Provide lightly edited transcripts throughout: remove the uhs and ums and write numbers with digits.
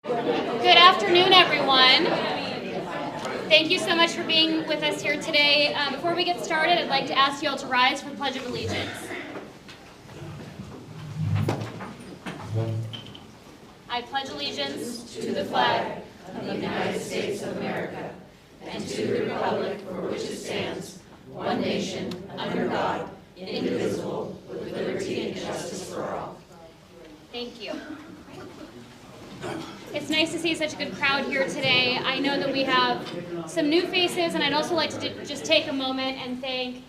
Good afternoon, everyone. Thank you so much for being with us here today. Before we get started, I'd like to ask you all to rise for the Pledge of Allegiance. I pledge allegiance to the flag of the United States of America and to the republic for which it stands, one nation, under God, indivisible, with liberty and justice for all. Thank you. It's nice to see such a good crowd here today. I know that we have some new faces, and I'd also like to just take a moment and thank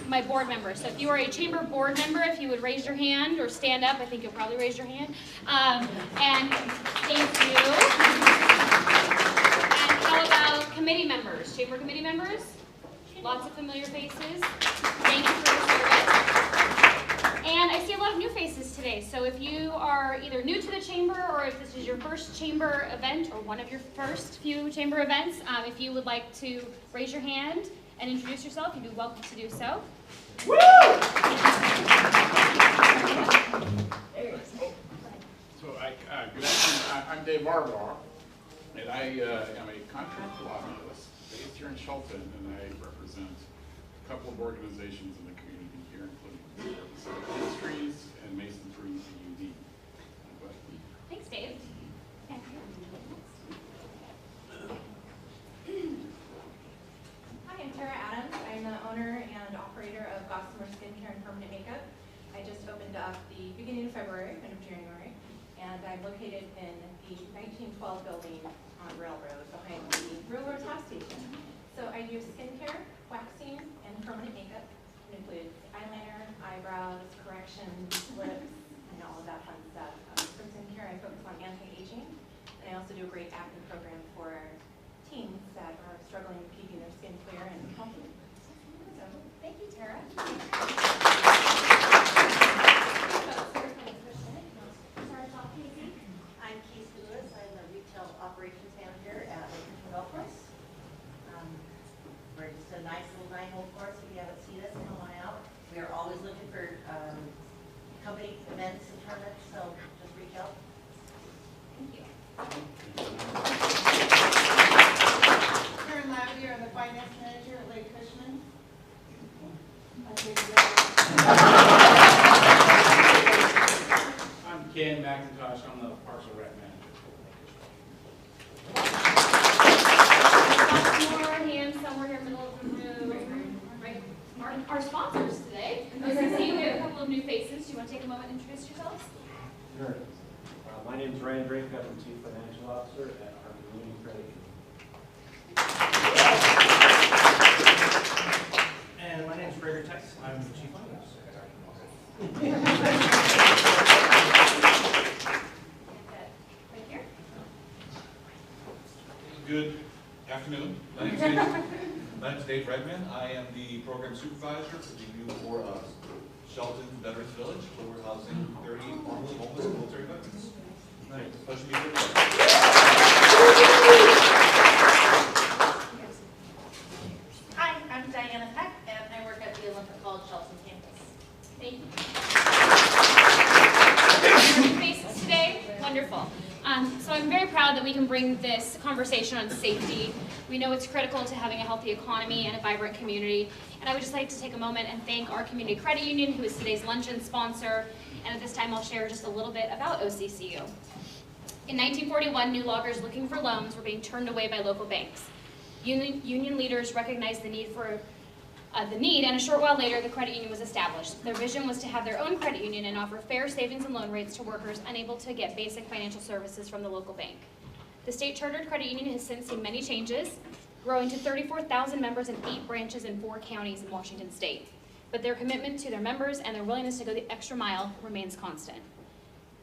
my board members. So if you are a chamber board member, if you would raise your hand or stand up, I think you'll probably raise your hand. And thank you. And how about committee members, chamber committee members? Lots of familiar faces. Thank you for your service. And I see a lot of new faces today, so if you are either new to the chamber or if this is your first chamber event or one of your first few chamber events, if you would like to raise your hand and introduce yourself, you'd be welcome to do so. Woo! So good afternoon. I'm Dave Marbaugh, and I am a contract lobbyist based here in Shelton, and I represent a couple of organizations in the community here, including Industries and Mason Fruit UD. Thanks, Dave. Hi, I'm Tara Adams. I'm the owner and operator of Gossamer Skincare and Permanent Makeup. I just opened up the beginning of February, end of January, and I'm located in the 1912 building on Railroad behind the Railroad Top Station. So I do skincare, waxing, and permanent makeup. It includes eyeliner, eyebrows, corrections, lips, and all of that fun stuff. For skincare, I focus on anti-aging, and I also do a great acne program for teens that are struggling with keeping their skin clear and healthy. So, Thank you, Tara. I'm Keith Lewis. I'm the retail operations manager at Luncheon Golf Course. We're just a nice little 9-hole course. If you haven't seen us, come on out. We are always looking for company events and tournaments, so just reach out. Thank you. Karen Lavity, I'm the finance manager at Lake Cushman. I'm Ken McIntosh. I'm the Parks and Rec manager. More hands somewhere here in the middle of the room. Right. Our sponsors today. OCC, we have a couple of new faces. Do you want to take a moment and introduce yourselves? Sure. My name is Ryan Drake. I'm the Chief Financial Officer at our Community Credit Union. And my name is Gregory Tice. I'm the Chief Finance Right here. Good afternoon. My name's Dave Redman. I am the program supervisor for the new Shelton Veterans Village, where we're housing 30 formerly homeless military veterans. Nice. Pleasure to be here. Hi, I'm Diana Peck, and I work at the Olympic College Shelton campus. Thank you. Faces today, wonderful. So I'm very proud that we can bring this conversation on safety. We know it's critical to having a healthy economy and a vibrant community. And I would just like to take a moment and thank our Community Credit Union, who is today's luncheon sponsor. And at this time, I'll share just a little bit about OCCU. In 1941, new loggers looking for loans were being turned away by local banks. Union leaders recognized the need, and a short while later, the credit union was established. Their vision was to have their own credit union and offer fair savings and loan rates to workers unable to get basic financial services from the local bank. The state chartered credit union has since seen many changes, growing to 34,000 members and 8 branches in 4 counties in Washington state. But their commitment to their members and their willingness to go the extra mile remains constant.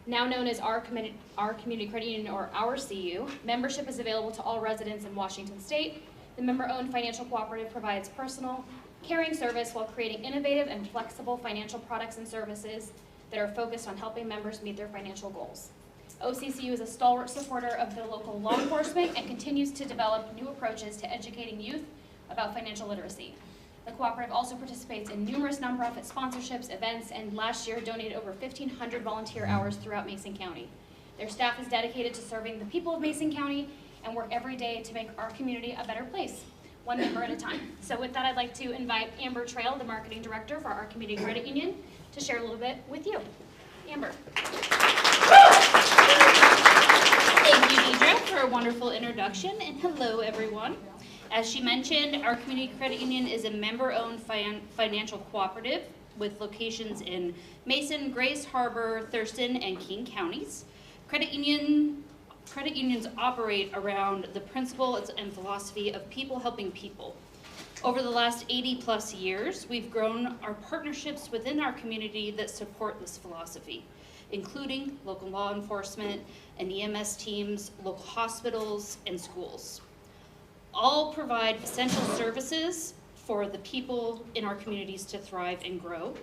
Now known as our Community Credit Union, or our CU, membership is available to all residents in Washington state. The member-owned financial cooperative provides personal, caring service while creating innovative and flexible financial products and services that are focused on helping members meet their financial goals. OCCU is a stalwart supporter of the local law enforcement and continues to develop new approaches to educating youth about financial literacy. The cooperative also participates in numerous nonprofit sponsorships, events, and last year donated over 1,500 volunteer hours throughout Mason County. Their staff is dedicated to serving the people of Mason County and work every day to make our community a better place, one member at a time. So with that, I'd like to invite Amber Trail, the Marketing Director for our Community Credit Union, to share a little bit with you. Amber. Thank you, Deidre, for a wonderful introduction, and hello, everyone. As she mentioned, our Community Credit Union is a member-owned financial cooperative with locations in Mason, Grace Harbor, Thurston, and King counties. Credit unions operate around the principle and philosophy of people helping people. Over the last 80+ years, we've grown our partnerships within our community that support this philosophy, including local law enforcement and EMS teams, local hospitals, and schools. All provide essential services for the people in our communities to thrive and grow.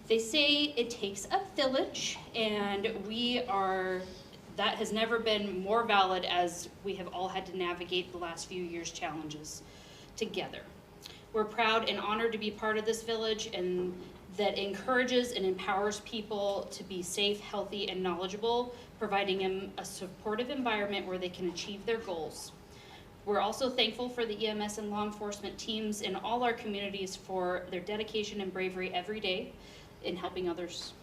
They say it takes a village, and that has never been more valid as we have all had to navigate the last few years' challenges together. We're proud and honored to be part of this village and that encourages and empowers people to be safe, healthy, and knowledgeable, providing them a supportive environment where they can achieve their goals. We're also thankful for the EMS and law enforcement teams in all our communities for their dedication and bravery every day in helping others.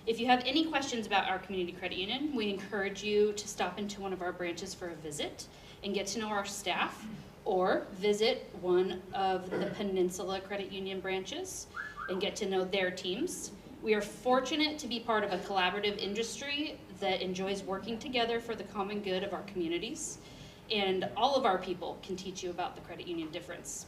If you have any questions about our Community Credit Union, we encourage you to stop into one of our branches for a visit and get to know our staff, or visit one of the Peninsula Credit Union branches and get to know their teams. We are fortunate to be part of a collaborative industry that enjoys working together for the common good of our communities, and all of our people can teach you about the credit union difference.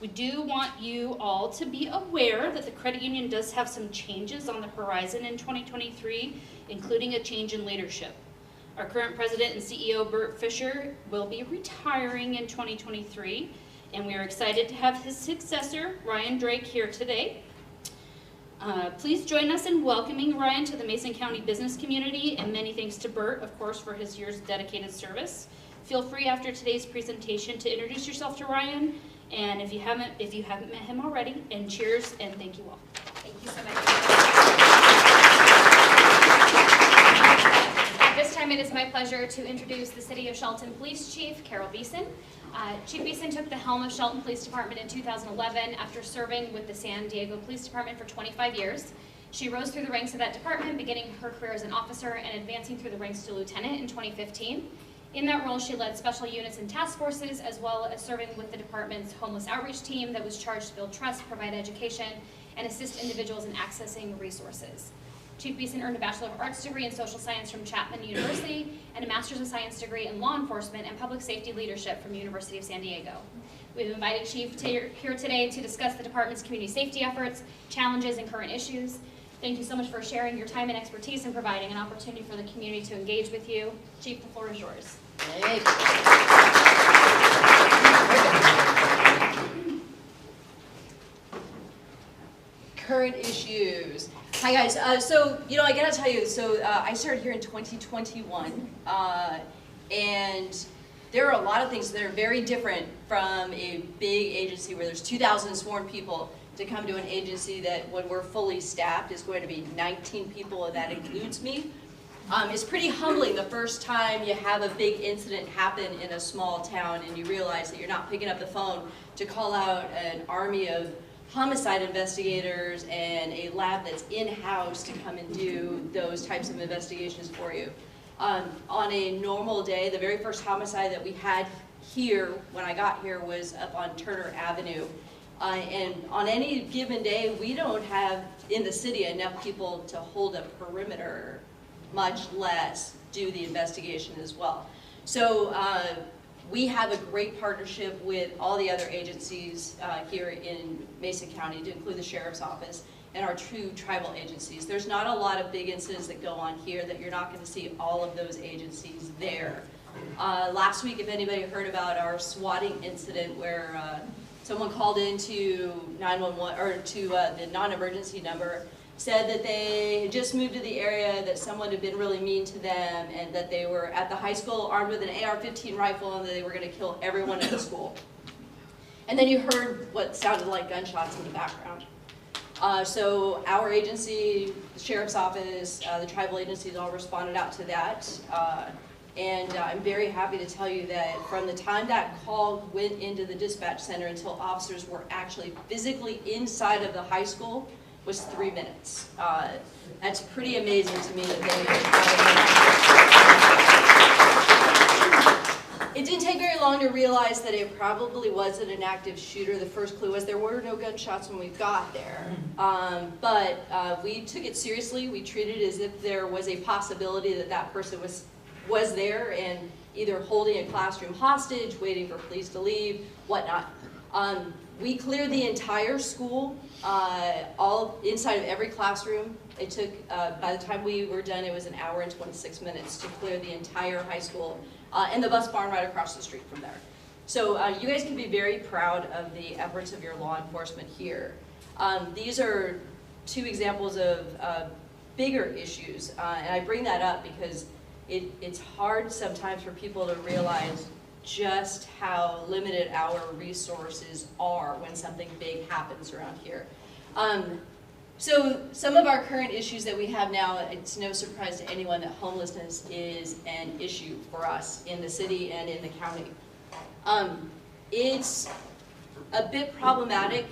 We do want you all to be aware that the credit union does have some changes on the horizon in 2023, including a change in leadership. Our current president and CEO, Bert Fisher, will be retiring in 2023, and we are excited to have his successor, Ryan Drake, here today. Please join us in welcoming Ryan to the Mason County business community, and many thanks to Bert, of course, for his years of dedicated service. Feel free after today's presentation to introduce yourself to Ryan, and if you haven't met him already, and cheers, and thank you all. Thank you so much. At this time, it is my pleasure to introduce the City of Shelton Police Chief, Carol Beeson. Chief Beeson took the helm of Shelton Police Department in 2011 after serving with the San Diego Police Department for 25 years. She rose through the ranks of that department, beginning her career as an officer and advancing through the ranks to lieutenant in 2015. In that role, she led special units and task forces, as well as serving with the department's homeless outreach team that was charged to build trust, provide education, and assist individuals in accessing resources. Chief Beeson earned a Bachelor of Arts degree in Social Science from Chapman University and a Master's of Science degree in Law Enforcement and Public Safety Leadership from the University of San Diego. We've invited Chief here today to discuss the department's community safety efforts, challenges, and current issues. Thank you so much for sharing your time and expertise and providing an opportunity for the community to engage with you. Chief, the floor is yours. Current issues. Hi guys, I gotta tell you, I started here in 2021, and there are a lot of things that are very different from a big agency where there's 2,000 sworn people to come to an agency that when we're fully staffed is going to be 19 people, and that includes me. It's pretty humbling the first time you have a big incident happen in a small town and you realize that you're not picking up the phone to call out an army of homicide investigators and a lab that's in-house to come and do those types of investigations for you. On a normal day, the very first homicide that we had here when I got here was up on Turner Avenue. And on any given day, we don't have in the city enough people to hold a perimeter, much less do the investigation as well. So we have a great partnership with all the other agencies here in Mason County, to include the Sheriff's Office and our two tribal agencies. There's not a lot of big incidents that go on here that you're not going to see all of those agencies there. Last week, if anybody heard about our swatting incident where someone called into 911 or to the non-emergency number, said that they had just moved to the area, that someone had been really mean to them, and that they were at the high school armed with an AR-15 rifle and that they were going to kill everyone at the school. And then you heard what sounded like gunshots in the background. So our agency, the Sheriff's Office, the tribal agencies all responded out to that. And I'm very happy to tell you that from the time that call went into the dispatch center until officers were actually physically inside of the high school was 3 minutes. That's pretty amazing to me that they It didn't take very long to realize that it probably wasn't an active shooter. The first clue was there were no gunshots when we got there. But we took it seriously. We treated it as if there was a possibility that that person was there and either holding a classroom hostage, waiting for police to leave, whatnot. We cleared the entire school, all inside of every classroom. It took, by the time we were done, it was 1 hour and 26 minutes to clear the entire high school and the bus barn right across the street from there. So you guys can be very proud of the efforts of your law enforcement here. These are 2 examples of bigger issues, and I bring that up because it's hard sometimes for people to realize just how limited our resources are when something big happens around here. So some of our current issues that we have now, it's no surprise to anyone that homelessness is an issue for us in the city and in the county. It's a bit problematic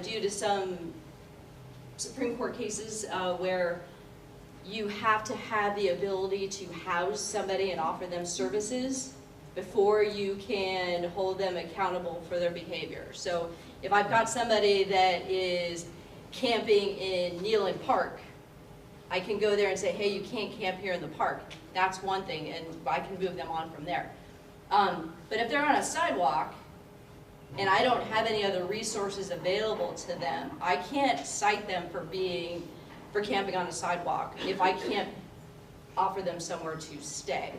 due to some Supreme Court cases where you have to have the ability to house somebody and offer them services before you can hold them accountable for their behavior. So if I've got somebody that is camping in Neyland Park, I can go there and say, hey, you can't camp here in the park. That's one thing, and I can move them on from there. But if they're on a sidewalk and I don't have any other resources available to them, I can't cite them for camping on a sidewalk if I can't offer them somewhere to stay.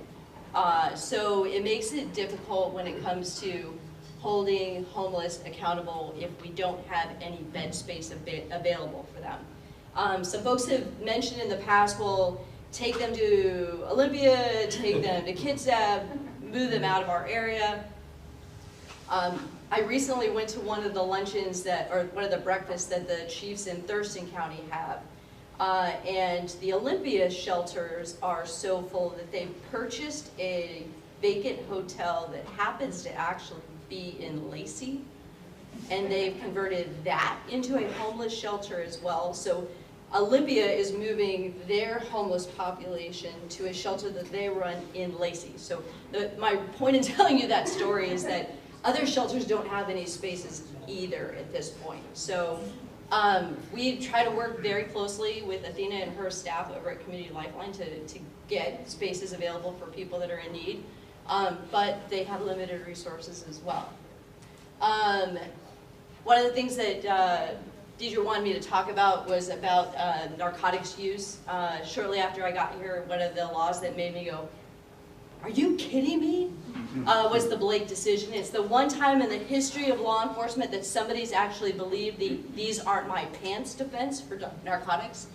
So it makes it difficult when it comes to holding homeless accountable if we don't have any bed space available for them. Some folks have mentioned in the past, well, take them to Olympia, take them to Kitsap, move them out of our area. I recently went to one of the luncheons or one of the breakfasts that the chiefs in Thurston County have. And the Olympia shelters are so full that they've purchased a vacant hotel that happens to actually be in Lacey. And they've converted that into a homeless shelter as well. So Olympia is moving their homeless population to a shelter that they run in Lacey. So my point in telling you that story is that other shelters don't have any spaces either at this point. So we try to work very closely with Athena and her staff over at Community Lifeline to get spaces available for people that are in need, but they have limited resources as well. One of the things that Deidre wanted me to talk about was about narcotics use. Shortly after I got here, one of the laws that made me go, are you kidding me? Was the Blake decision. It's the one time in the history of law enforcement that somebody's actually believed these aren't my pants defense for narcotics.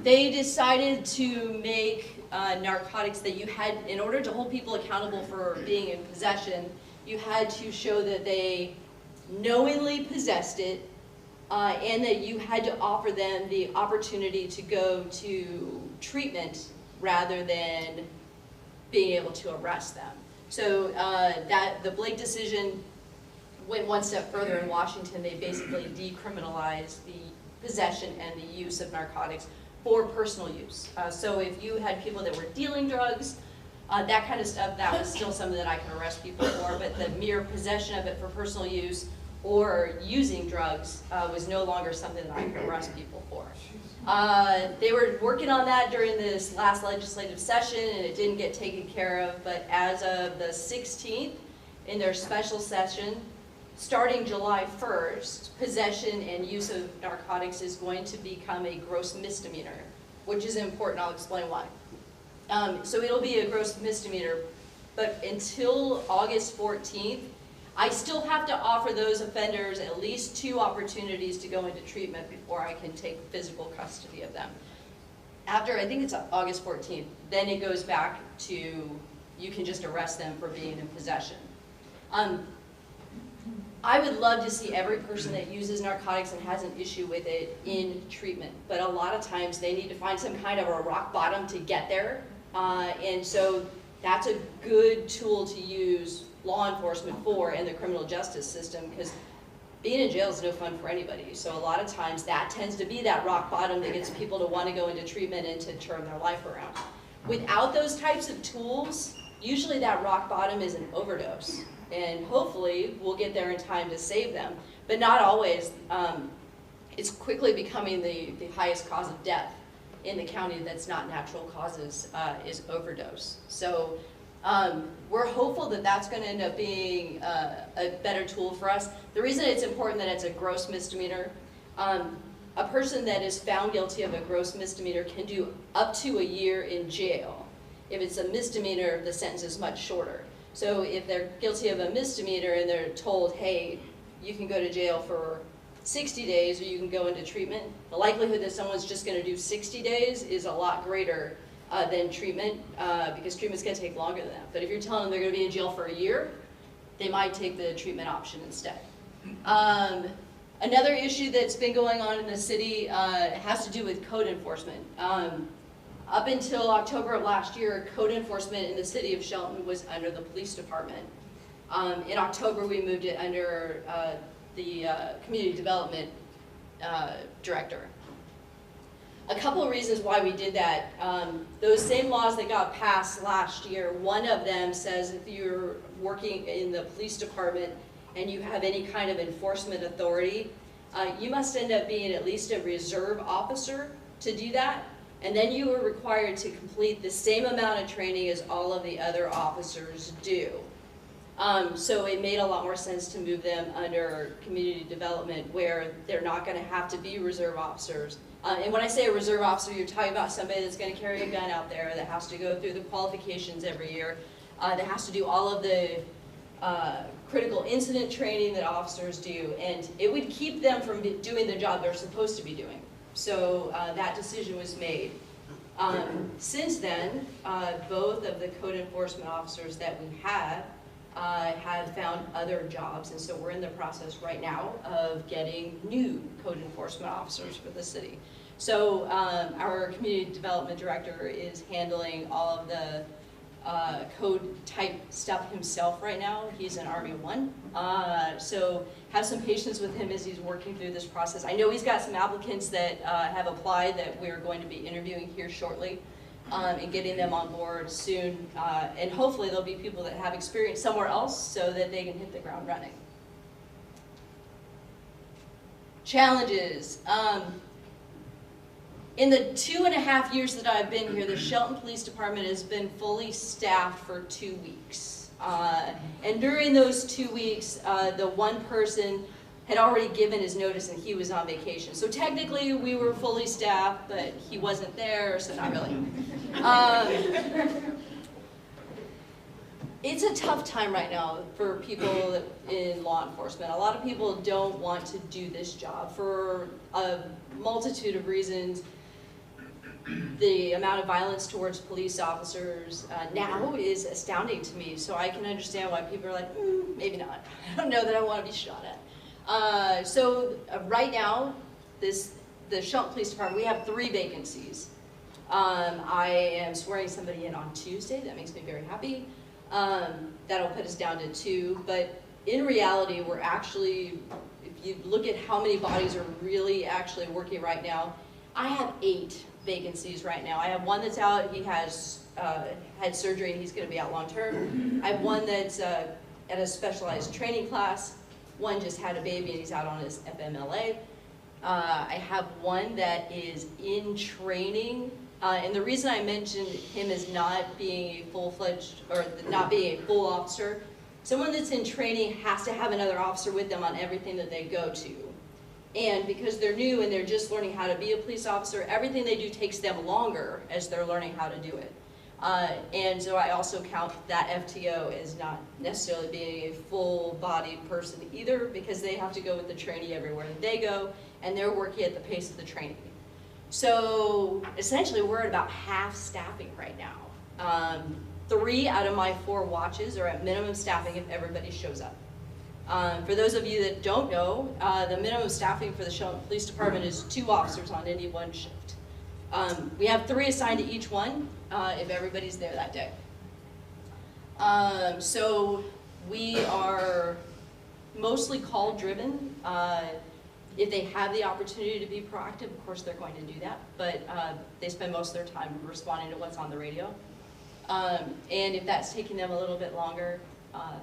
They decided to make narcotics that you had, in order to hold people accountable for being in possession, you had to show that they knowingly possessed it and that you had to offer them the opportunity to go to treatment rather than being able to arrest them. So the Blake decision went one step further in Washington. They basically decriminalized the possession and the use of narcotics for personal use. So if you had people that were dealing drugs, that kind of stuff, that was still something that I could arrest people for, but the mere possession of it for personal use or using drugs was no longer something that I could arrest people for. They were working on that during this last legislative session and it didn't get taken care of, but as of the 16th, in their special session, starting July 1st, possession and use of narcotics is going to become a gross misdemeanor, which is important. I'll explain why. So it'll be a gross misdemeanor, but until August 14th, I still have to offer those offenders at least 2 opportunities to go into treatment before I can take physical custody of them. After, I think it's August 14th, then it goes back to, you can just arrest them for being in possession. I would love to see every person that uses narcotics and has an issue with it in treatment, but a lot of times they need to find some kind of a rock bottom to get there, and so that's a good tool to use law enforcement for in the criminal justice system, because being in jail is no fun for anybody. So a lot of times that tends to be that rock bottom that gets people to want to go into treatment and to turn their life around. Without those types of tools, usually that rock bottom is an overdose. And hopefully we'll get there in time to save them. But not always. It's quickly becoming the highest cause of death in the county that's not natural causes, is overdose. So we're hopeful that that's going to end up being a better tool for us. The reason it's important that it's a gross misdemeanor, a person that is found guilty of a gross misdemeanor can do up to a year in jail. If it's a misdemeanor, the sentence is much shorter. So if they're guilty of a misdemeanor and they're told, hey, you can go to jail for 60 days or you can go into treatment, the likelihood that someone's just going to do 60 days is a lot greater than treatment, because treatment's going to take longer than that. But if you're telling them they're going to be in jail for a year, they might take the treatment option instead. Another issue that's been going on in the city has to do with code enforcement. Up until October of last year, code enforcement in the city of Shelton was under the police department. In October, we moved it under the community development director. A couple of reasons why we did that. Those same laws that got passed last year, one of them says if you're working in the police department and you have any kind of enforcement authority, you must end up being at least a reserve officer to do that. And then you are required to complete the same amount of training as all of the other officers do. So it made a lot more sense to move them under community development, where they're not going to have to be reserve officers. And when I say a reserve officer, you're talking about somebody that's going to carry a gun out there, that has to go through the qualifications every year, that has to do all of the critical incident training that officers do, and it would keep them from doing the job they're supposed to be doing. So that decision was made. Since then, both of the code enforcement officers that we have found other jobs, and so we're in the process right now of getting new code enforcement officers for the city. So our community development director is handling all of the code type stuff himself right now. He's an Army 1. So have some patience with him as he's working through this process. I know he's got some applicants that have applied that we're going to be interviewing here shortly, and getting them on board soon. And hopefully there'll be people that have experience somewhere else so that they can hit the ground running. Challenges. In the 2.5 years that I've been here, the Shelton Police Department has been fully staffed for 2 weeks. And during those 2 weeks, the one person had already given his notice and he was on vacation. So technically we were fully staffed, but he wasn't there, so not really. It's a tough time right now for people in law enforcement. A lot of people don't want to do this job for a multitude of reasons. The amount of violence towards police officers now is astounding to me, so I can understand why people are like, maybe not. I don't know that I want to be shot at. So right now, the Shelton Police Department, we have 3 vacancies. I am swearing somebody in on Tuesday. That makes me very happy. That'll put us down to 2, but in reality, we're actually, if you look at how many bodies are really actually working right now, I have 8 vacancies right now. I have one that's out, he has had surgery and he's going to be out long term. I have one that's at a specialized training class. One just had a baby and he's out on his FMLA. I have one that is in training, and the reason I mentioned him as not being a full-fledged, or not being a full officer, someone that's in training has to have another officer with them on everything that they go to. And because they're new and they're just learning how to be a police officer, everything they do takes them longer as they're learning how to do it. And so I also count that FTO as not necessarily being a full-bodied person either, because they have to go with the trainee everywhere that they go, and they're working at the pace of the trainee. So essentially we're at about half staffing right now. 3 out of my 4 watches are at minimum staffing if everybody shows up. For those of you that don't know, the minimum staffing for the Shelton Police Department is 2 officers on any one shift. We have 3 assigned to each one if everybody's there that day. So we are mostly call driven. If they have the opportunity to be proactive, of course they're going to do that, but they spend most of their time responding to what's on the radio. And if that's taking them a little bit longer,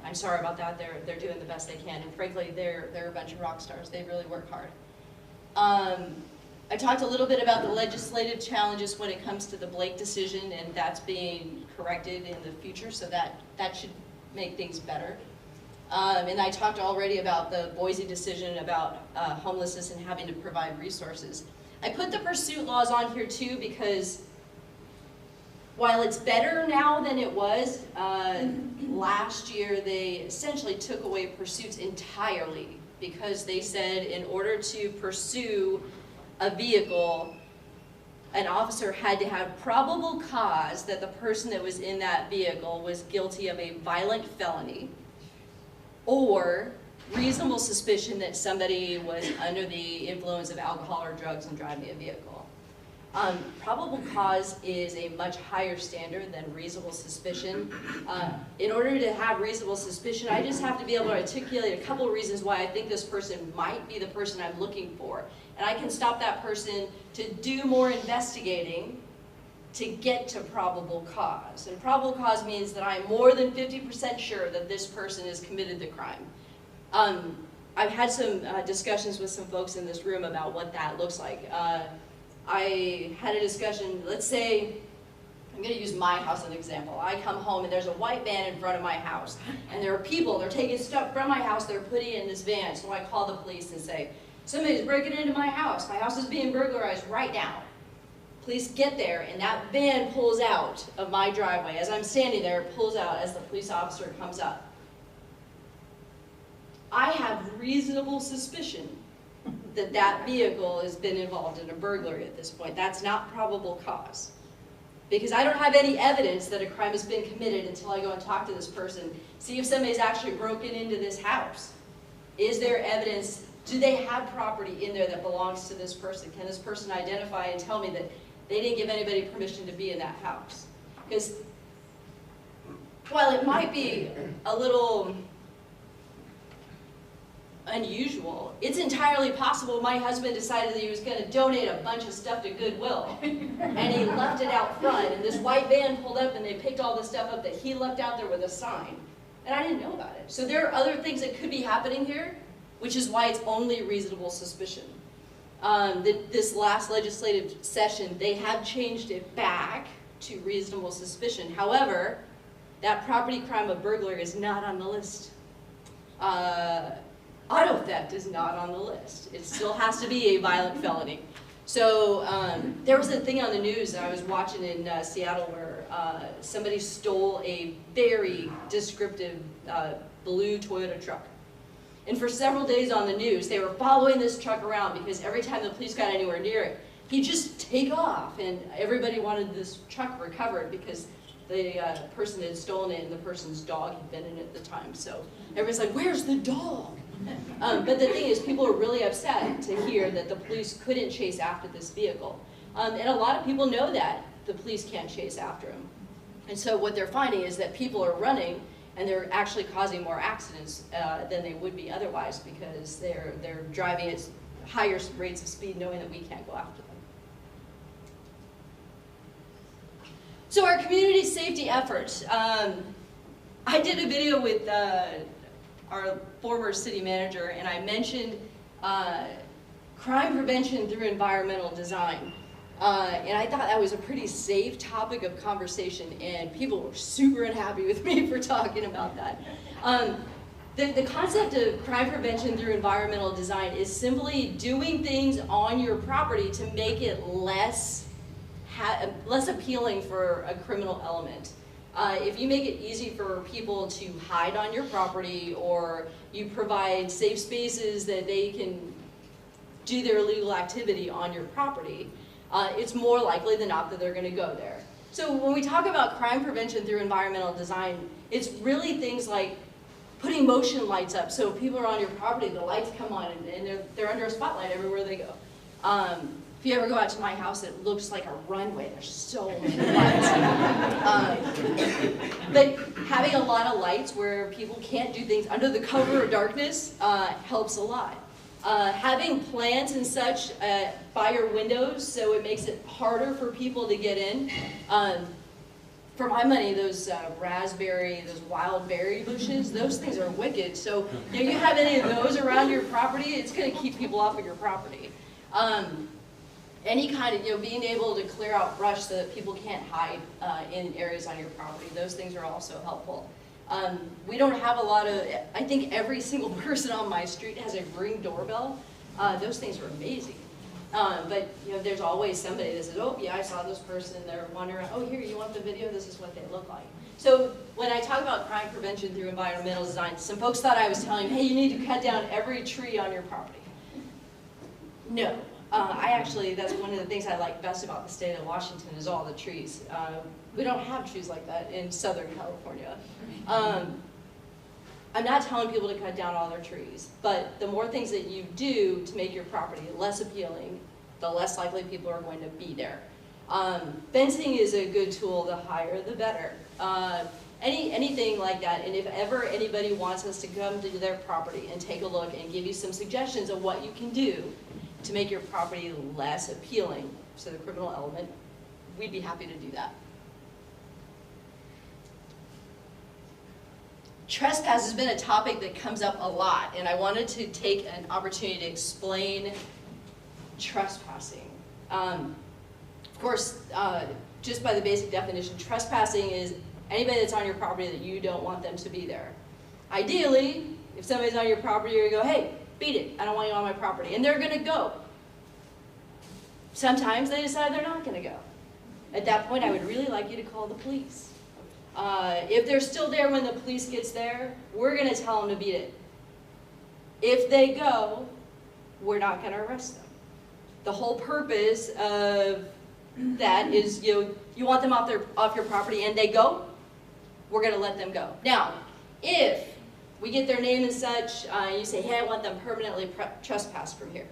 I'm sorry about that. They're doing the best they can, and frankly, they're a bunch of rock stars. They really work hard. I talked a little bit about the legislative challenges when it comes to the Blake decision, and that's being corrected in the future, so that should make things better. And I talked already about the Boise decision about homelessness and having to provide resources. I put the pursuit laws on here too because while it's better now than it was, last year they essentially took away pursuits entirely because they said in order to pursue a vehicle, an officer had to have probable cause that the person that was in that vehicle was guilty of a violent felony or reasonable suspicion that somebody was under the influence of alcohol or drugs and driving a vehicle. Probable cause is a much higher standard than reasonable suspicion. In order to have reasonable suspicion, I just have to be able to articulate a couple of reasons why I think this person might be the person I'm looking for. And I can stop that person to do more investigating to get to probable cause. And probable cause means that I'm more than 50% sure that this person has committed the crime. I've had some discussions with some folks in this room about what that looks like. I had a discussion, let's say, I'm going to use my house as an example. I come home and there's a white van in front of my house. And there are people, they're taking stuff from my house, they're putting it in this van. So I call the police and say, somebody's breaking into my house. My house is being burglarized right now. Police get there and that van pulls out of my driveway. As I'm standing there, it pulls out as the police officer comes up. I have reasonable suspicion that that vehicle has been involved in a burglary at this point. That's not probable cause. Because I don't have any evidence that a crime has been committed until I go and talk to this person, see if somebody's actually broken into this house. Is there evidence? Do they have property in there that belongs to this person? Can this person identify and tell me that they didn't give anybody permission to be in that house? Because while it might be a little unusual, it's entirely possible my husband decided that he was going to donate a bunch of stuff to Goodwill and he left it out front and this white van pulled up and they picked all the stuff up that he left out there with a sign and I didn't know about it. So there are other things that could be happening here, which is why it's only reasonable suspicion. This last legislative session, they have changed it back to reasonable suspicion. However, that property crime of burglary is not on the list. Auto theft is not on the list. It still has to be a violent felony. So there was a thing on the news that I was watching in Seattle where somebody stole a very descriptive blue Toyota truck. And for several days on the news, they were following this truck around because every time the police got anywhere near it, he'd just take off. And everybody wanted this truck recovered because the person had stolen it and the person's dog had been in it at the time. So everybody's like, where's the dog? But the thing is, people are really upset to hear that the police couldn't chase after this vehicle. And a lot of people know that the police can't chase after them. And so what they're finding is that people are running and they're actually causing more accidents than they would be otherwise because they're driving at higher rates of speed knowing that we can't go after them. So our community safety efforts. I did a video with our former city manager, and I mentioned crime prevention through environmental design. And I thought that was a pretty safe topic of conversation, and people were super unhappy with me for talking about that. The concept of crime prevention through environmental design is simply doing things on your property to make it less appealing for a criminal element. If you make it easy for people to hide on your property, or you provide safe spaces that they can do their illegal activity on your property, it's more likely than not that they're going to go there. So when we talk about crime prevention through environmental design, it's really things like putting motion lights up, so if people are on your property, the lights come on and they're under a spotlight everywhere they go. If you ever go out to my house, it looks like a runway. There's so many lights. But having a lot of lights where people can't do things under the cover of darkness helps a lot. Having plants and such by your windows, so it makes it harder for people to get in. For my money, those raspberry, those wild berry bushes, those things are wicked. So if you have any of those around your property, it's going to keep people off of your property. Any kind of, being able to clear out brush so that people can't hide in areas on your property, those things are also helpful. We don't have a lot of, I think every single person on my street has a Ring doorbell. Those things are amazing. But there's always somebody that says, oh yeah, I saw this person, they're wandering around, oh here, you want the video? This is what they look like. So when I talk about crime prevention through environmental design, some folks thought I was telling them, hey, you need to cut down every tree on your property. No. I actually, that's one of the things I like best about the state of Washington is all the trees. We don't have trees like that in Southern California. I'm not telling people to cut down all their trees, but the more things that you do to make your property less appealing, the less likely people are going to be there. Fencing is a good tool. The higher, the better. Anything like that, and if ever anybody wants us to come to their property and take a look and give you some suggestions of what you can do to make your property less appealing to the criminal element, we'd be happy to do that. Trespass has been a topic that comes up a lot, and I wanted to take an opportunity to explain trespassing. Of course, just by the basic definition, trespassing is anybody that's on your property that you don't want them to be there. Ideally, if somebody's on your property, you're going to go, hey, beat it, I don't want you on my property. And they're going to go. Sometimes they decide they're not going to go. At that point, I would really like you to call the police. If they're still there when the police gets there, we're going to tell them to beat it. If they go, we're not going to arrest them. The whole purpose of that is you want them off your property and they go, we're going to let them go. Now, if we get their name and such, you say, hey, I want them permanently trespassed from here.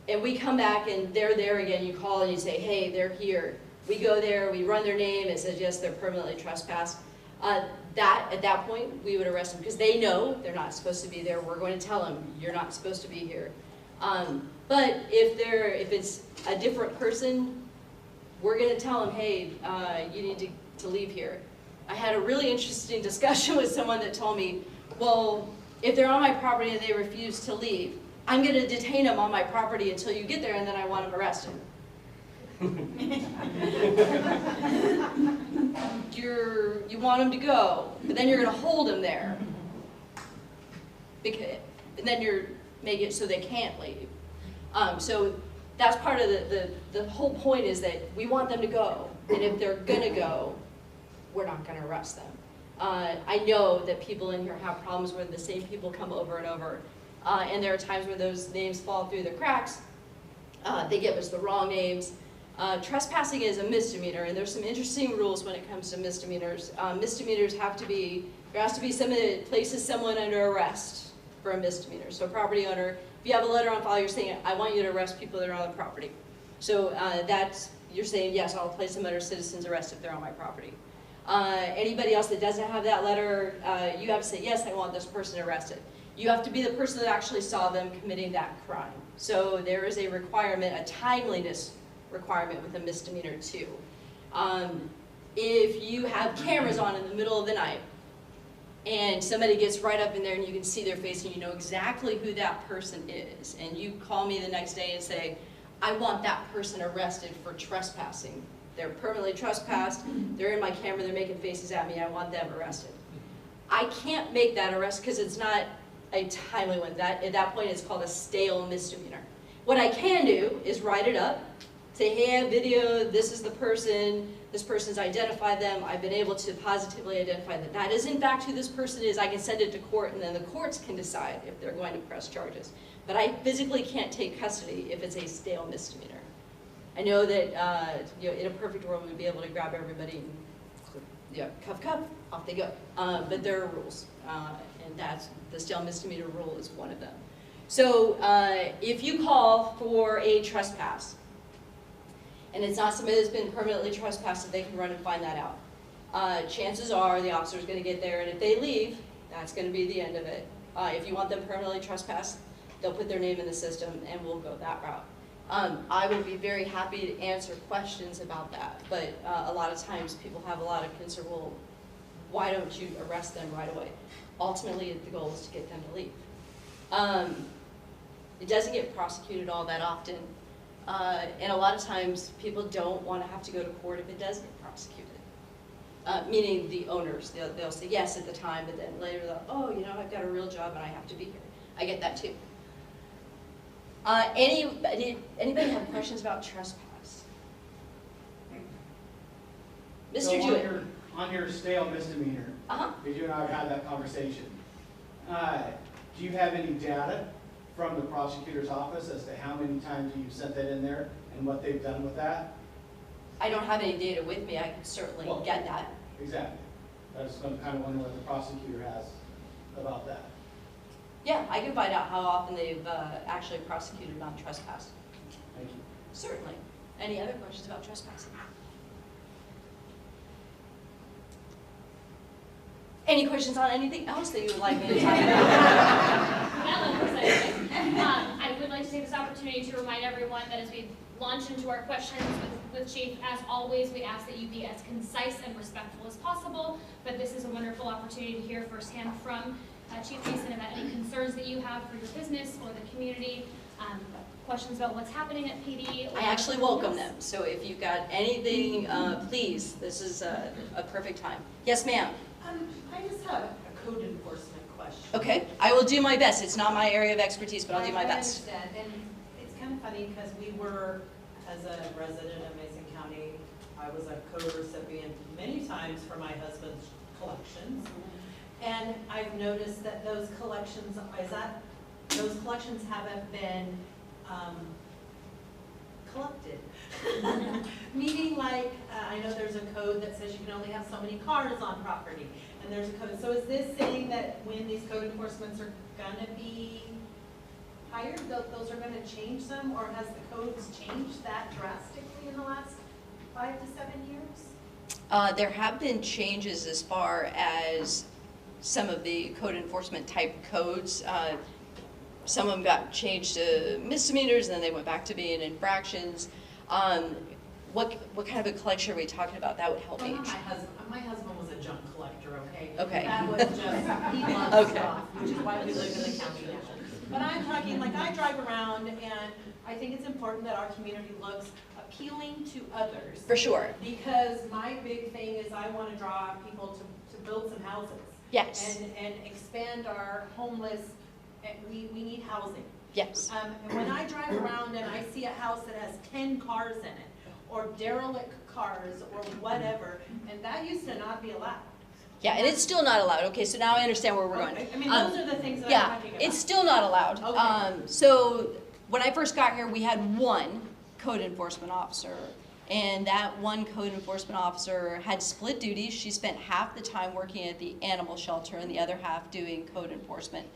And we come back and they're there again, you call and you say, hey, they're here. We go there, we run their name, it says, yes, they're permanently trespassed. At that point, we would arrest them because they know they're not supposed to be there. We're going to tell them, you're not supposed to be here. But if it's a different person, we're going to tell them, hey, you need to leave here. I had a really interesting discussion with someone that told me, well, if they're on my property and they refuse to leave, I'm going to detain them on my property until you get there and then I want them arrested. You want them to go, but then you're going to hold them there. And then you're making it so they can't leave. So that's part of the whole point is that we want them to go. And if they're going to go, we're not going to arrest them. I know that people in here have problems where the same people come over and over. And there are times where those names fall through the cracks. They give us the wrong names. Trespassing is a misdemeanor, and there's some interesting rules when it comes to misdemeanors. Misdemeanors there has to be somebody that places someone under arrest for a misdemeanor. So a property owner, if you have a letter on file, you're saying, I want you to arrest people that are on the property. So you're saying, yes, I'll place them under citizen's arrest if they're on my property. Anybody else that doesn't have that letter, you have to say, yes, I want this person arrested. You have to be the person that actually saw them committing that crime. So there is a requirement, a timeliness requirement with a misdemeanor too. If you have cameras on in the middle of the night and somebody gets right up in there and you can see their face and you know exactly who that person is, and you call me the next day and say, I want that person arrested for trespassing. They're permanently trespassed, they're in my camera, they're making faces at me, I want them arrested. I can't make that arrest because it's not a timely one. At that point it's called a stale misdemeanor. What I can do is write it up, say, hey, I have video, this is the person, this person's identified them, I've been able to positively identify that that is in fact who this person is. I can send it to court and then the courts can decide if they're going to press charges. But I physically can't take custody if it's a stale misdemeanor. I know that in a perfect world we'd be able to grab everybody and yeah, cuff, cuff, off they go. But there are rules, and that's, the stale misdemeanor rule is one of them. So if you call for a trespass, and it's not somebody that's been permanently trespassed, they can run and find that out. Chances are the officer's gonna get there, and if they leave, that's gonna be the end of it. If you want them permanently trespassed, they'll put their name in the system, and we'll go that route. I will be very happy to answer questions about that, but a lot of times people have a lot of concern, well, why don't you arrest them right away? Ultimately, the goal is to get them to leave. It doesn't get prosecuted all that often, and a lot of times people don't want to have to go to court if it does get prosecuted. Meaning the owners, they'll say yes at the time, but then later they'll, oh, you know, I've got a real job and I have to be here. I get that too. Anybody have questions about trespass? Mr. So Jewett. on your stale misdemeanor, because you and I have had that conversation, do you have any data from the prosecutor's office as to how many times you've sent that in there and what they've done with that? I don't have any data with me. I can certainly get that. Exactly. I just kind of wonder what the prosecutor has about that. Yeah, I can find out how often they've actually prosecuted on trespass. Thank you. Certainly. Any other questions about trespassing? Any questions on anything else that you would like me to talk about? I would like to take this opportunity to remind everyone that as we launch into our questions with Chief, as always, we ask that you be as concise and respectful as possible, but this is a wonderful opportunity to hear firsthand from Chief Mason about any concerns that you have for your business or the community, questions about what's happening at PD. I actually welcome them, so if you've got anything, please, this is a perfect time. Yes, ma'am. I just have a code enforcement question. Okay, I will do my best. It's not my area of expertise, but I'll do my best. I understand, and it's kind of funny because we were, as a resident of Mason County, I was a code recipient many times for my husband's collections. And I've noticed that those collections, those collections haven't been collected. Meaning like, I know there's a code that says you can only have so many cars on property, and there's a code. So is this saying that when these code enforcements are gonna be hired, those are gonna change them, or has the codes changed that drastically in the last 5 to 7 years? There have been changes as far as some of the code enforcement type codes. Some of them got changed to misdemeanors, and then they went back to being infractions. What kind of a collection are we talking about? That would help me. Well, my husband was a junk collector, okay? Okay. That was just, he loved stuff, which is why we live in the county now. But I'm talking, like, I drive around, and I think it's important that our community looks appealing to others. For sure. Because my big thing is I want to draw people to build some houses. Yes. And expand our homeless, we need housing. Yes. And when I drive around and I see a house that has 10 cars in it, or derelict cars, or whatever, and that used to not be allowed. Yeah, and it's still not allowed. Okay, so now I understand where we're going. I mean, those are the things that I'm talking about. Yeah, it's still not allowed. Okay. So when I first got here, we had one code enforcement officer, and that one code enforcement officer had split duties. She spent half the time working at the animal shelter and the other half doing code enforcement.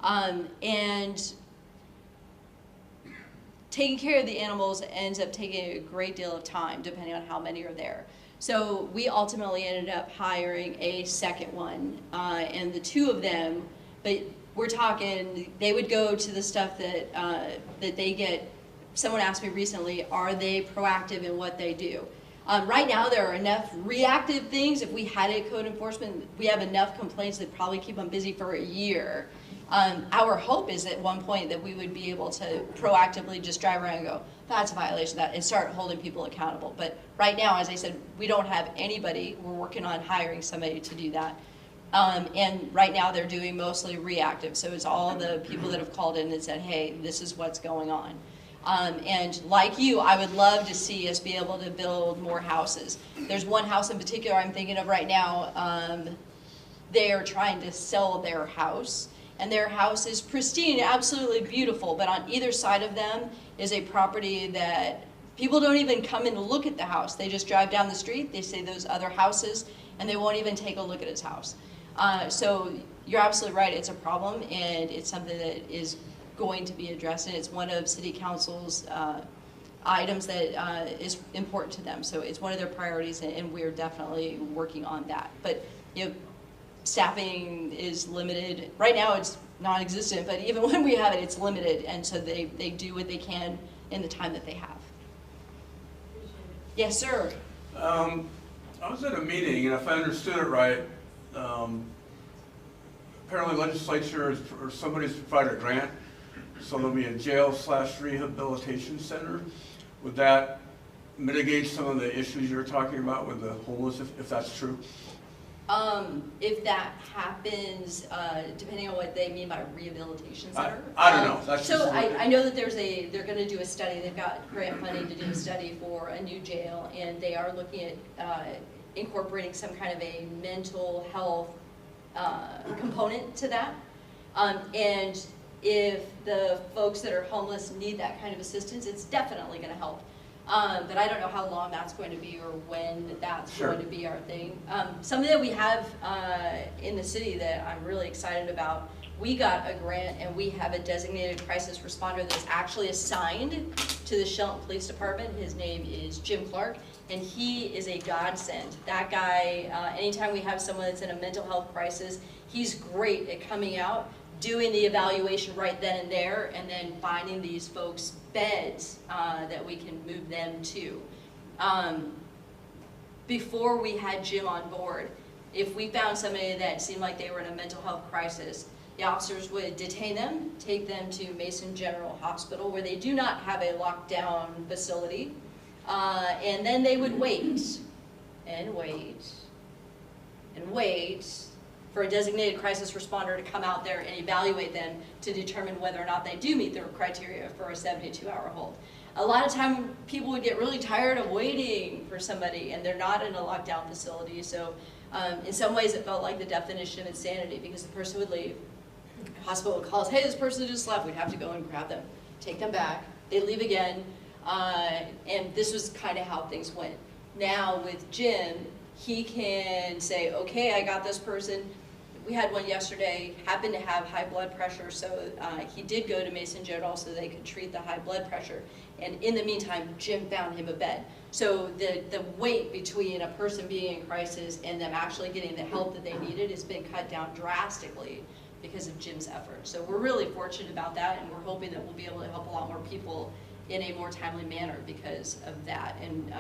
And taking care of the animals ends up taking a great deal of time, depending on how many are there. So we ultimately ended up hiring a second one, and the two of them, but we're talking, they would go to the stuff that, that they get. Someone asked me recently, are they proactive in what they do? Right now, there are enough reactive things. If we had a code enforcement, we have enough complaints that probably keep them busy for a year. Our hope is at one point that we would be able to proactively just drive around and go, that's a violation of that, and start holding people accountable. But right now, as I said, we don't have anybody. We're working on hiring somebody to do that. And right now, they're doing mostly reactive. So it's all the people that have called in and said, hey, this is what's going on. And like you, I would love to see us be able to build more houses. There's one house in particular I'm thinking of right now. They are trying to sell their house, and their house is pristine, absolutely beautiful, but on either side of them is a property that people don't even come in to look at the house. They just drive down the street, they see those other houses, and they won't even take a look at his house. So you're absolutely right, it's a problem, and it's something that is going to be addressed, and it's one of City Council's items that is important to them. So it's one of their priorities, and we're definitely working on that. But staffing is limited. Right now it's non-existent, but even when we have it, it's limited, and so they do what they can in the time that they have. Yes, sir. I was at a meeting, and if I understood it right, apparently legislature or somebody's provided a grant, so there'll be a jail/rehabilitation center. Would that mitigate some of the issues you're talking about with the homeless, if that's true? If that happens, depending on what they mean by rehabilitation center. I don't know. That's so just I know that they're going to do a study. They've got grant funding to do a study for a new jail, and they are looking at incorporating some kind of a mental health component to that. And if the folks that are homeless need that kind of assistance, it's definitely going to help. But I don't know how long that's going to be or when that's going to be our thing. Something that we have in the city that I'm really excited about, we got a grant and we have a designated crisis responder that's actually assigned to the Shelton Police Department. His name is Jim Clark, and he is a godsend. That guy, anytime we have someone that's in a mental health crisis, he's great at coming out, doing the evaluation right then and there, and then finding these folks beds that we can move them to. Before we had Jim on board, if we found somebody that seemed like they were in a mental health crisis, the officers would detain them, take them to Mason General Hospital, where they do not have a lockdown facility, and then they would wait and wait and wait for a designated crisis responder to come out there and evaluate them to determine whether or not they do meet their criteria for a 72-hour hold. A lot of time people would get really tired of waiting for somebody, and they're not in a lockdown facility. So in some ways it felt like the definition of insanity, because the person would leave, the hospital would call us, hey, this person just left, we'd have to go and grab them, take them back, they'd leave again, and this was kind of how things went. Now with Jim, he can say, okay, I got this person. We had one yesterday, happened to have high blood pressure, so he did go to Mason General so they could treat the high blood pressure. And in the meantime, Jim found him a bed. So the wait between a person being in crisis and them actually getting the help that they needed has been cut down drastically because of Jim's efforts. So we're really fortunate about that, and we're hoping that we'll be able to help a lot more people in a more timely manner because of that. And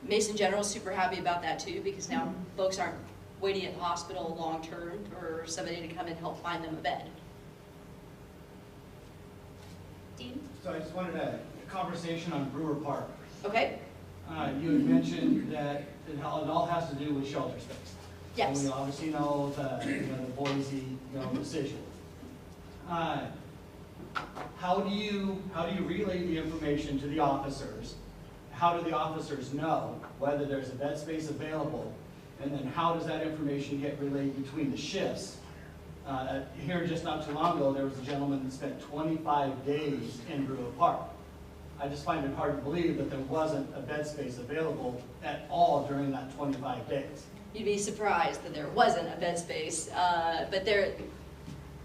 Mason General is super happy about that too, because now folks aren't waiting at the hospital long-term for somebody to come and help find them a bed. Dean? So I just wanted a conversation on Brewer Park. Okay. You had mentioned that it all has to do with shelter space. Yes. And we obviously know the Boise decision. How do you relay the information to the officers? How do the officers know whether there's a bed space available? And then how does that information get relayed between the shifts? Here just not too long ago, there was a gentleman that spent 25 days in Brewer Park. I just find it hard to believe that there wasn't a bed space available at all during that 25 days. You'd be surprised that there wasn't a bed space, but there.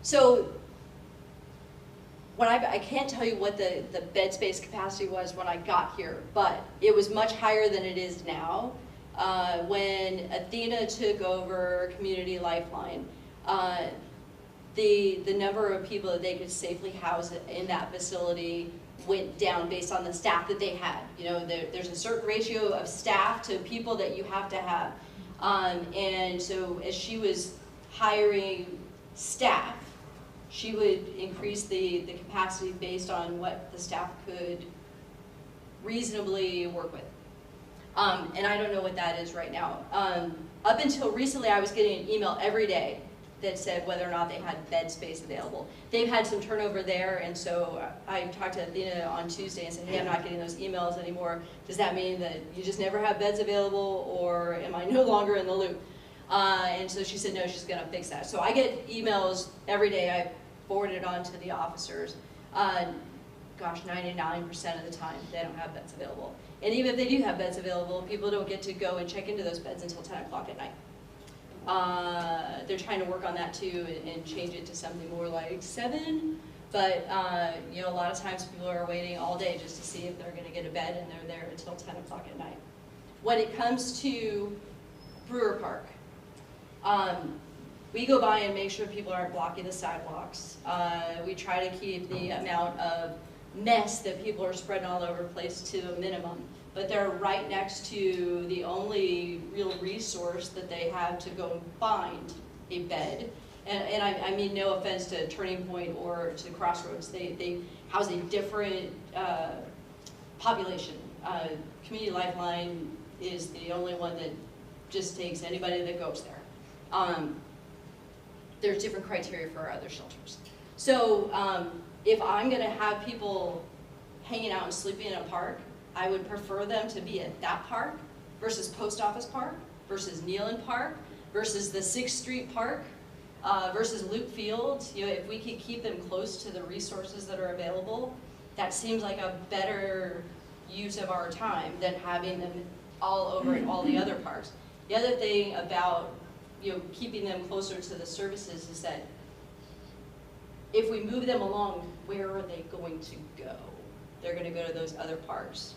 So when I can't tell you what the bed space capacity was when I got here, but it was much higher than it is now. When Athena took over Community Lifeline, the number of people that they could safely house in that facility went down based on the staff that they had. There's a certain ratio of staff to people that you have to have. And so as she was hiring staff, she would increase the capacity based on what the staff could reasonably work with. And I don't know what that is right now. Up until recently, I was getting an email every day that said whether or not they had bed space available. They've had some turnover there, and so I talked to Athena on Tuesday and said, hey, I'm not getting those emails anymore. Does that mean that you just never have beds available, or am I no longer in the loop? And so she said, no, she's gonna fix that. So I get emails every day. I forward it on to the officers. gosh, 99% of the time, they don't have beds available. And even if they do have beds available, people don't get to go and check into those beds until 10 o'clock at night. They're trying to work on that too and change it to something more like 7. But you know, a lot of times people are waiting all day just to see if they're going to get a bed, and they're there until 10 o'clock at night. When it comes to Brewer Park, we go by and make sure people aren't blocking the sidewalks. We try to keep the amount of mess that people are spreading all over the place to a minimum. But they're right next to the only real resource that they have to go and find a bed. And I mean no offense to Turning Point or to Crossroads. They house a different population. Community Lifeline is the only one that just takes anybody that goes there. There's different criteria for our other shelters. So if I'm gonna have people hanging out and sleeping in a park, I would prefer them to be at that park versus Post Office Park, versus Nealon Park, versus the 6th Street Park, versus Luke Field. You know, if we could keep them close to the resources that are available, that seems like a better use of our time than having them all over at all the other parks. The other thing about, you know, keeping them closer to the services is that if we move them along, where are they going to go? They're going to go to those other parks.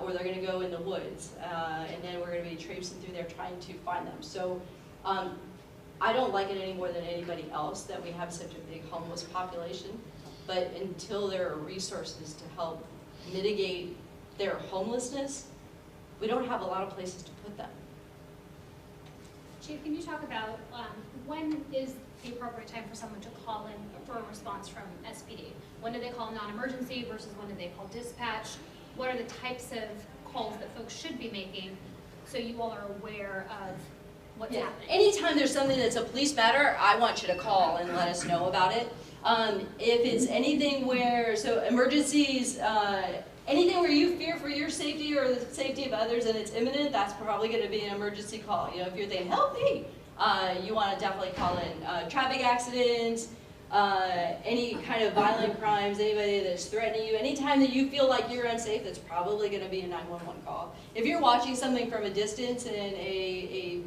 Or they're going to go in the woods, and then we're going to be traipsing through there trying to find them. So I don't like it any more than anybody else that we have such a big homeless population, but until there are resources to help mitigate their homelessness, we don't have a lot of places to put them. Chief, can you talk about when is the appropriate time for someone to call in for a response from SPD? When do they call non-emergency versus when do they call dispatch? What are the types of calls that folks should be making so you all are aware of what's happening? Anytime there's something that's a police matter, I want you to call and let us know about it. If it's anything where, so emergencies, anything where you fear for your safety or the safety of others and it's imminent, that's probably going to be an emergency call. You know, if you're thinking, help me, you want to definitely call in. Traffic accidents, any kind of violent crimes, anybody that's threatening you, anytime that you feel like you're unsafe, that's probably going to be a 911 call. If you're watching something from a distance and a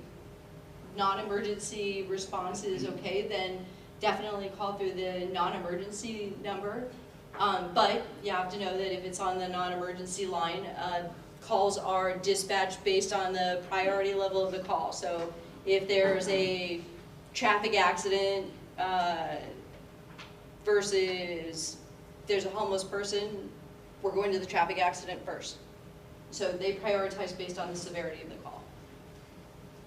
non-emergency response is okay, then definitely call through the non-emergency number. But you have to know that if it's on the non-emergency line, calls are dispatched based on the priority level of the call. So if there's a traffic accident versus there's a homeless person, we're going to the traffic accident first. So they prioritize based on the severity of the call.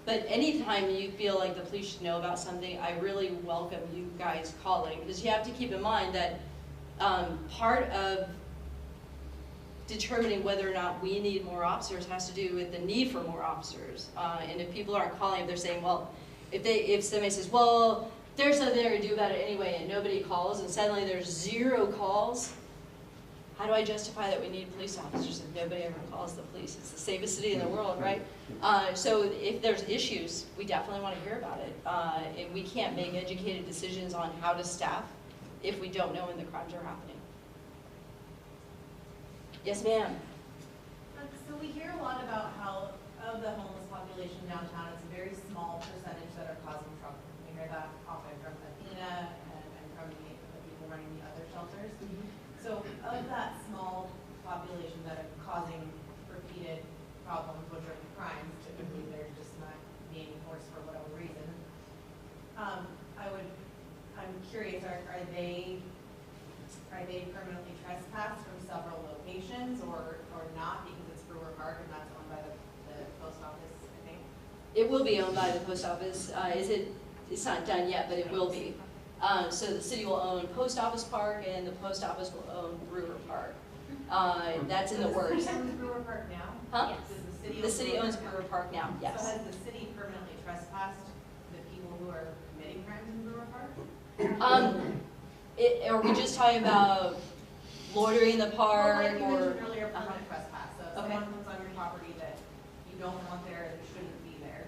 But anytime you feel like the police should know about something, I really welcome you guys calling, because you have to keep in mind that part of determining whether or not we need more officers has to do with the need for more officers. And if people aren't calling, if they're saying, well, if somebody says, well, there's nothing there to do about it anyway, and nobody calls, and suddenly there's 0 calls, how do I justify that we need police officers if nobody ever calls the police? It's the safest city in the world, right? So if there's issues, we definitely want to hear about it. And we can't make educated decisions on how to staff if we don't know when the crimes are happening. Yes, ma'am. So we hear a lot about how of the homeless population downtown, it's a very small percentage that are causing trouble. We hear that often from Athena and from the people running the other shelters. So of that small population that are causing repeated problems, which are crimes, typically they're just not being enforced for whatever reason. I'm curious, are they permanently trespassed from several locations or not because it's Brewer Park and that's owned by the post office, I think? It will be owned by the post office. It's not done yet, but it will be. So the city will own Post Office Park and the post office will own Brewer Park. That's in the works. Does the city own Brewer Park now? Huh? Yes. The city owns Brewer Park now, yes. So has the city permanently trespassed the people who are committing crimes in Brewer Park? Are we just talking about loitering in the park? Well, like you or mentioned earlier, permanent trespass. So if someone comes on your property that you don't want there and shouldn't be there,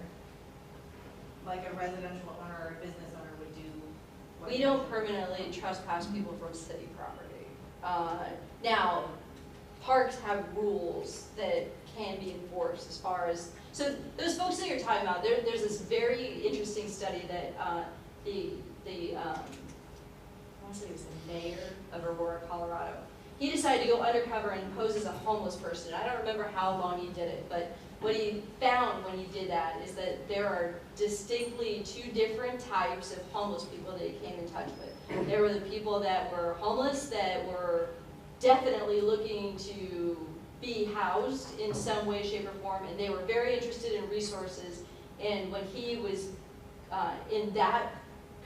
like a residential owner or a business owner would do. We don't permanently trespass people from city property. Now, parks have rules that can be enforced as far as, so those folks that you're talking about, there's this very interesting study that I want to say it was the mayor of Aurora, Colorado. He decided to go undercover and pose as a homeless person. I don't remember how long he did it, but what he found when he did that is that there are distinctly two different types of homeless people that he came in touch with. There were the people that were homeless that were definitely looking to be housed in some way, shape, or form, and they were very interested in resources. And when he was in that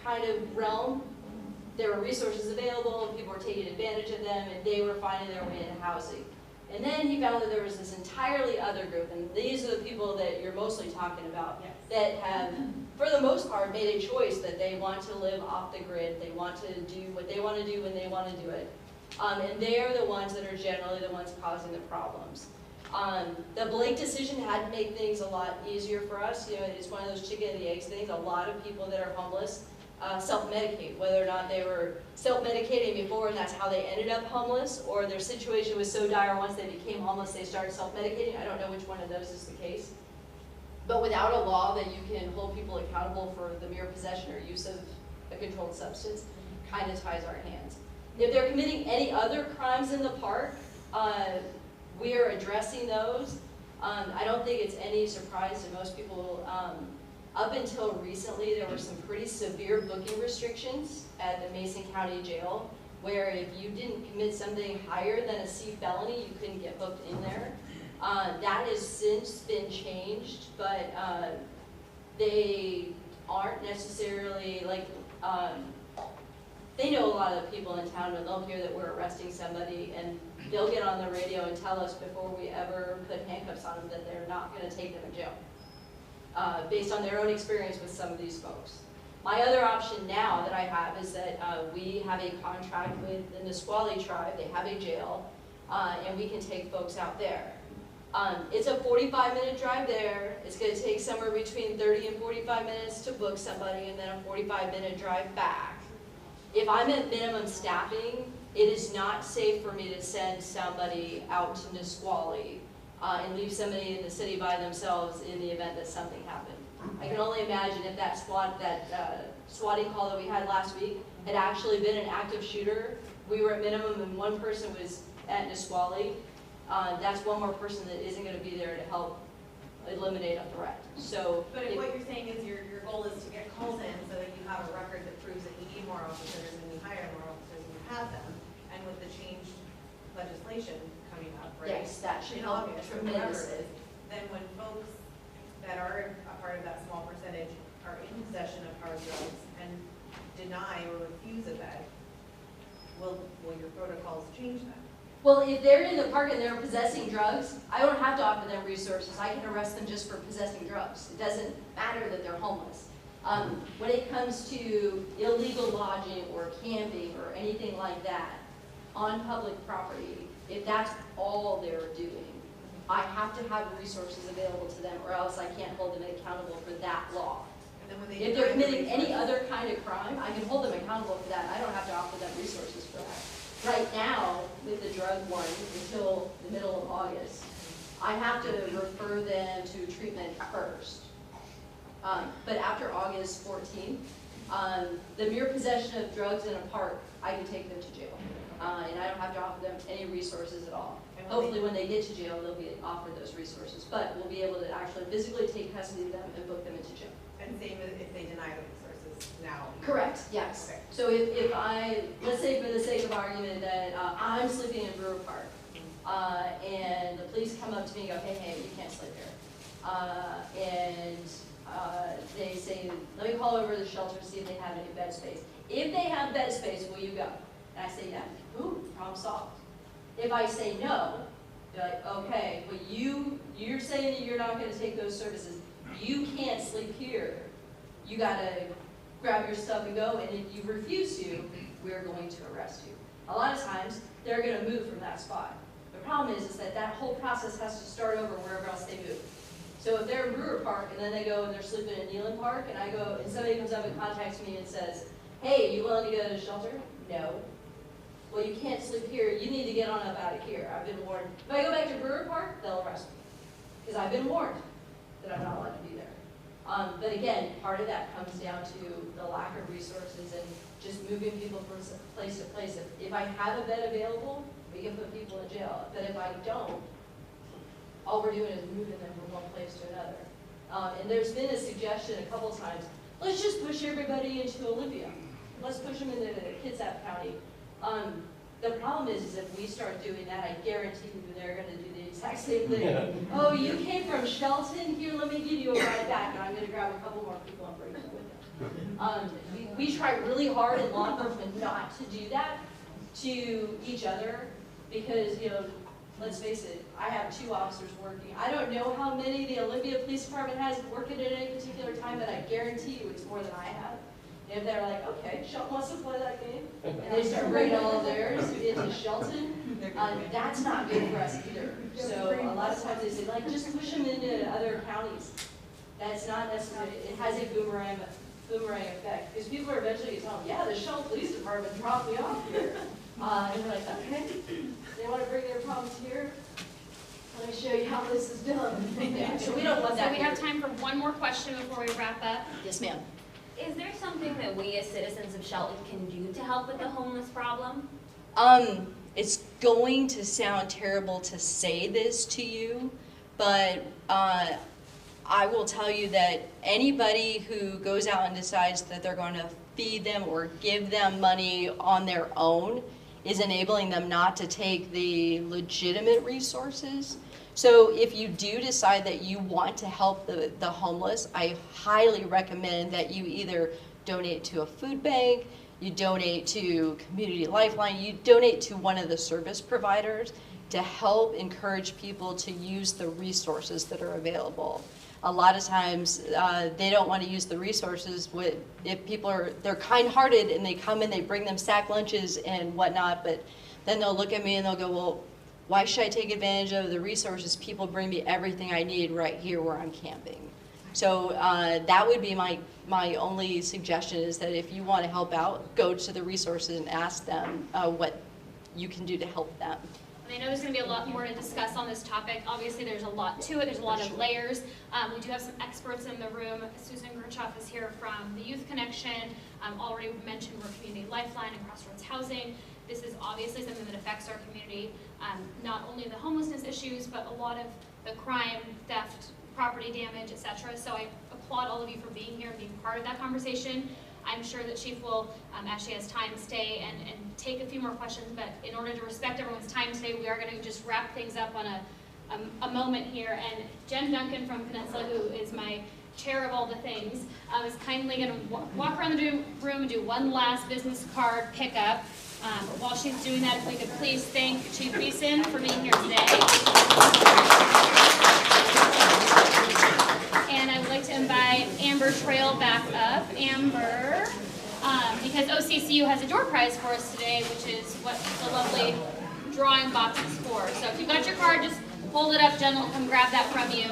kind of realm, there were resources available, and people were taking advantage of them, and they were finding their way into housing. And then he found that there was this entirely other group, and these are the people that you're mostly talking about, that have, for the most part, made a choice that they want to live off the grid, they want to do what they want to do when they want to do it. And they're the ones that are generally the ones causing the problems. The Blake decision had to make things a lot easier for us. You know, it's one of those chicken and the eggs things. A lot of people that are homeless self-medicate, whether or not they were self-medicating before and that's how they ended up homeless, or their situation was so dire once they became homeless they started self-medicating. I don't know which one of those is the case. But without a law that you can hold people accountable for the mere possession or use of a controlled substance, kind of ties our hands. If they're committing any other crimes in the park, we are addressing those. I don't think it's any surprise to most people. Up until recently, there were some pretty severe booking restrictions at the Mason County Jail, where if you didn't commit something higher than a C felony, you couldn't get booked in there. That has since been changed, but they aren't necessarily like, they know a lot of the people in town, but they'll hear that we're arresting somebody, and they'll get on the radio and tell us before we ever put handcuffs on them that they're not going to take them in jail. Based on their own experience with some of these folks. My other option now that I have is that we have a contract with the Nisqually tribe. They have a jail, and we can take folks out there. It's a 45-minute drive there. It's going to take somewhere between 30 and 45 minutes to book somebody, and then a 45-minute drive back. If I'm at minimum staffing, it is not safe for me to send somebody out to Nisqually and leave somebody in the city by themselves in the event that something happened. I can only imagine if that swatting call that we had last week had actually been an active shooter. We were at minimum and one person was at Nisqually. That's one more person that isn't going to be there to help eliminate a threat. So, but if what you're saying is your goal is to get calls in so that you have a record that proves that you need more officers and you hire more officers and you have them, and with the changed legislation coming up, right? Yes, that should help tremendously. Then when folks that are a part of that small percentage are in possession of hard drugs and deny or refuse a bed, will your protocols change that? Well, if they're in the park and they're possessing drugs, I don't have to offer them resources. I can arrest them just for possessing drugs. It doesn't matter that they're homeless. When it comes to illegal lodging or camping or anything like that on public property, if that's all they're doing, I have to have resources available to them, or else I can't hold them accountable for that law. And then when If they're committing any other kind of crime, I can hold them accountable for that. I don't have to offer them resources for that. Right now, with the drug one, until the middle of August, I have to refer them to treatment first. But after August 14th, the mere possession of drugs in a park, I can take them to jail. And I don't have to offer them any resources at all. Hopefully when they get to jail, they'll be offered those resources. But we'll be able to actually physically take custody of them and book them into jail. And same if they deny the resources now? Correct, yes. Okay. So if I, let's say for the sake of argument that I'm sleeping in Brewer Park, and the police come up to me and go, hey, you can't sleep here. They say, let me call over to the shelter and see if they have any bed space. If they have bed space, will you go? And I say, yeah. Ooh, problem solved. If I say no, they're like, okay, but you're saying that you're not going to take those services. You can't sleep here. You got to grab your stuff and go, and if you refuse to, we're going to arrest you. A lot of times, they're going to move from that spot. The problem is that whole process has to start over wherever else they move. So if they're in Brewer Park, and then they go and they're sleeping in Neyland Park, and I go, and somebody comes up and contacts me and says, hey, you willing to go to the shelter? No. well, you can't sleep here, you need to get on up out of here, I've been warned. If I go back to Brewer Park, they'll arrest me, because I've been warned that I'm not allowed to be there. But again, part of that comes down to the lack of resources and just moving people from place to place. If I have a bed available, we can put people in jail, but if I don't, all we're doing is moving them from one place to another. And there's been a suggestion a couple times, let's just push everybody into Olympia. Let's push them into Kitsap County. The problem is if we start doing that, I guarantee you they're going to do the exact same thing. Oh, you came from Shelton? Here, let me give you a ride back, and I'm going to grab a couple more people and bring them with them. We try really hard in law enforcement not to do that to each other because, you know, let's face it, I have 2 officers working. I don't know how many the Olympia Police Department has working at any particular time, but I guarantee you it's more than I have. If they're like, okay, Shelton wants to play that game, and they start bringing all of theirs into Shelton, that's not good for us either. So a lot of times they say, like, just push them into other counties. That's not necessarily, it has a boomerang effect. Because people are eventually going to tell them, yeah, the Shelton Police Department dropped me off here. And we're like, okay, they want to bring their problems here? Let me show you how this is done. Yeah, so we don't want that. So we have time for one more question before we wrap up. Yes, ma'am. Is there something that we as citizens of Shelton can do to help with the homeless problem? It's going to sound terrible to say this to you, but I will tell you that anybody who goes out and decides that they're going to feed them or give them money on their own is enabling them not to take the legitimate resources. So if you do decide that you want to help the homeless, I highly recommend that you either donate to a food bank, you donate to Community Lifeline, you donate to one of the service providers to help encourage people to use the resources that are available. A lot of times they don't want to use the resources if people they're kind-hearted and they come and they bring them sack lunches and whatnot, but then they'll look at me and they'll go, well, why should I take advantage of the resources? People bring me everything I need right here where I'm camping. So that would be my only suggestion, is that if you want to help out, go to the resources and ask them what you can do to help them. And I know there's going to be a lot more to discuss on this topic. Obviously, there's a lot to it. There's a lot of layers. We do have some experts in the room. Susan Gurchoff is here from the Youth Connection. Already mentioned we're Community Lifeline and Crossroads Housing. This is obviously something that affects our community, not only the homelessness issues, but a lot of the crime, theft, property damage, etc. So I applaud all of you for being here and being part of that conversation. I'm sure that Chief will, as she has time, stay and take a few more questions, but in order to respect everyone's time today, we are going to just wrap things up on a moment here. And Jen Duncan from Peninsula, who is my chair of all the things, is kindly going to walk around the room and do one last business card pickup. While she's doing that, if we could please thank Chief Beeson for being here today. And I would like to invite Amber Trail back up. Amber, because OCCU has a door prize for us today, which is what the lovely drawing box is for. So if you've got your card, just hold it up. Jen will come grab that from you.